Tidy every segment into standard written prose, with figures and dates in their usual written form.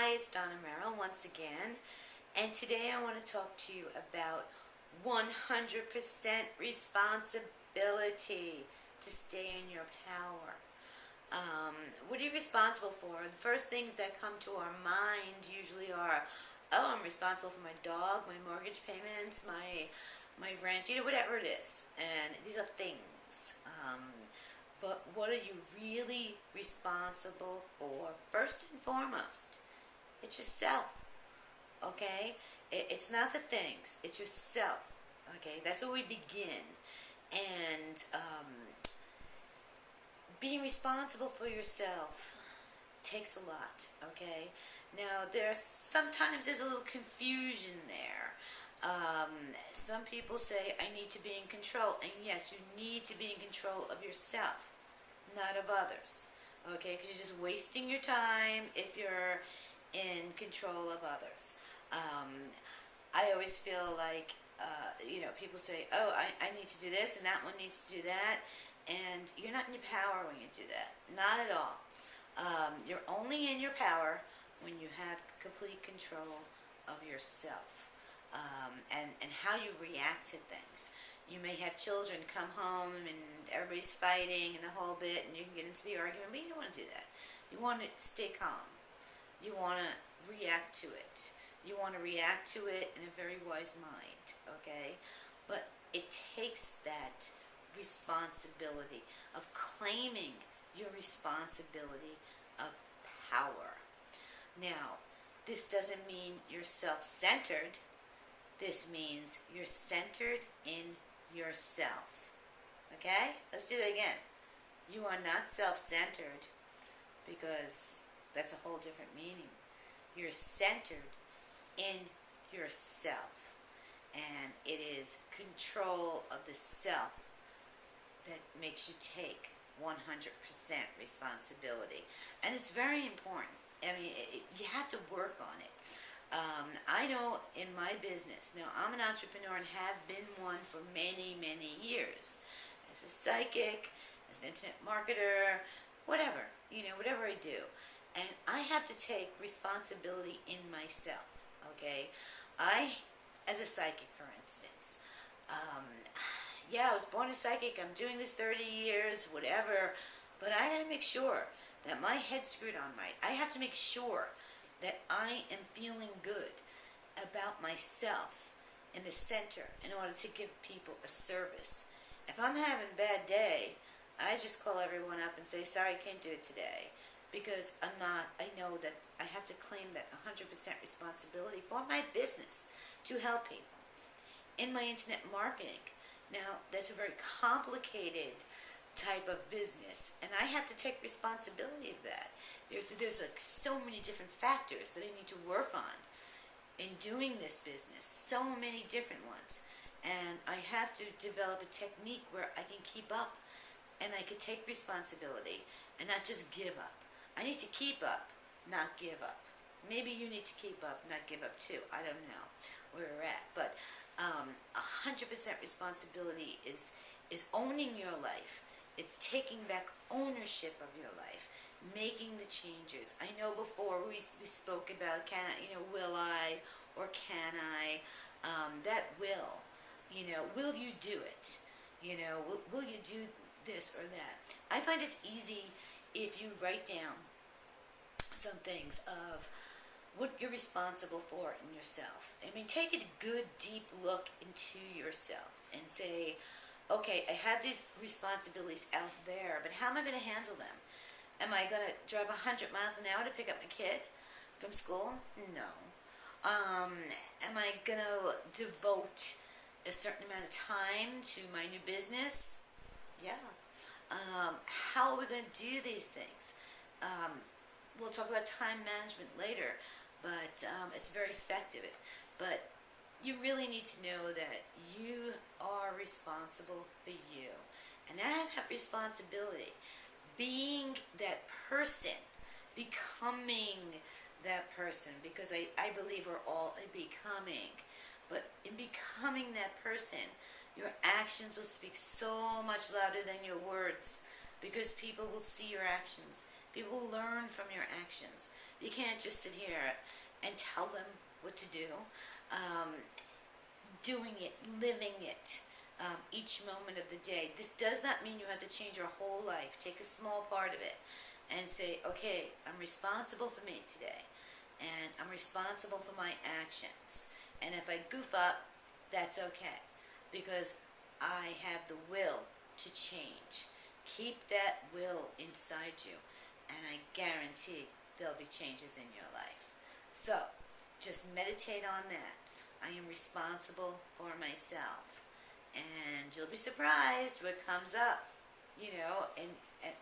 Hi, it's Donna Merrill once again, and today I want to talk to you about 100% responsibility to stay in your power. What are you responsible for? The first things that come to our mind usually are, oh, I'm responsible for my dog, my mortgage payments, my rent, whatever it is. And these are things. But what are you really responsible for? First and foremost, it's yourself. Okay? It's not the things, it's yourself. Okay? That's where we begin. And being responsible for yourself takes a lot. Okay? Now, sometimes there's a little confusion there. Some people say, I need to be in control. And yes, you need to be in control of yourself, not of others. Okay? Because you're just wasting your time if you're in control of others. I always feel like, people say, oh, I need to do this and that one needs to do that. And you're not in your power when you do that. Not at all. You're only in your power when you have complete control of yourself. And how you react to things. You may have children come home and everybody's fighting and the whole bit, and you can get into the argument, but you don't want to do that. You want to stay calm. You want to react to it. You want to react to it in a very wise mind, okay? But it takes that responsibility of claiming your responsibility of power. Now, this doesn't mean you're self-centered. This means you're centered in yourself. Okay? Let's do that again. You are not self-centered, because that's a whole different meaning. You're centered in yourself. And it is control of the self that makes you take 100% responsibility. And it's very important. I mean, you have to work on it. I know in my business, now I'm an entrepreneur and have been one for many, many years. As a psychic, as an internet marketer, whatever I do. And I have to take responsibility in myself, okay? As a psychic, for instance, I was born a psychic, I'm doing this 30 years, whatever, but I had to make sure that my head's screwed on right. I have to make sure that I am feeling good about myself in the center in order to give people a service. If I'm having a bad day, I just call everyone up and say, sorry, I can't do it today. Because I know that I have to claim that 100% responsibility for my business to help people. In my internet marketing, now that's a very complicated type of business, and I have to take responsibility of that. There's like so many different factors that I need to work on in doing this business, so many different ones, and I have to develop a technique where I can keep up and I can take responsibility and not just give up. I need to keep up, not give up. Maybe you need to keep up, not give up too. I don't know where we're at, but 100% responsibility is owning your life. It's taking back ownership of your life, making the changes. I know before we spoke about will I or can I? That will you do it? Will you do this or that? I find it's easy if you write down some things of what you're responsible for in yourself. I mean, take a good deep look into yourself and say, okay, I have these responsibilities out there, but how am I going to handle them? Am I going to drive 100 miles an hour to pick up my kid from school? No. Am I going to devote a certain amount of time to my new business? Yeah. How are we going to do these things? We'll talk about time management later, but it's very effective. But you really need to know that you are responsible for you. And that responsibility, being that person, becoming that person, because I believe we're all becoming. But in becoming that person, your actions will speak so much louder than your words, because people will see your actions. People will learn from your actions. You can't just sit here and tell them what to do. Um, Doing it, living it, each moment of the day. This does not mean you have to change your whole life. Take a small part of it and say, okay, I'm responsible for me today, and I'm responsible for my actions. And if I goof up, that's okay, because I have the will to change. Keep that will inside you, and I guarantee there'll be changes in your life. So, just meditate on that. I am responsible for myself. And you'll be surprised what comes up, and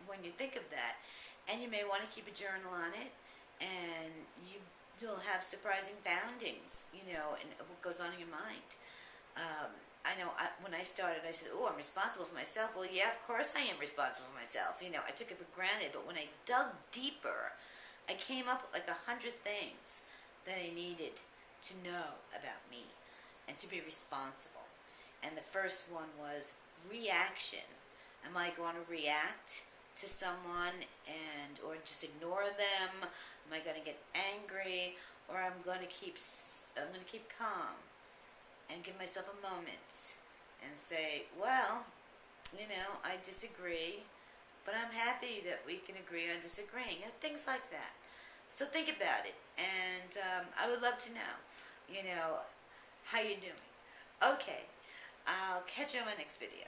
when you think of that. And you may want to keep a journal on it, and you'll have surprising foundings, and what goes on in your mind. I know when I started, I said, oh, I'm responsible for myself. Well, yeah, of course I am responsible for myself. I took it for granted. But when I dug deeper, I came up with like 100 things that I needed to know about me and to be responsible. And the first one was reaction. Am I going to react to someone or just ignore them? Am I going to get angry, or I'm going to keep calm and give myself a moment and say, well, I disagree, but I'm happy that we can agree on disagreeing, things like that. So think about it, and I would love to know, how you doing. Okay, I'll catch you on my next video.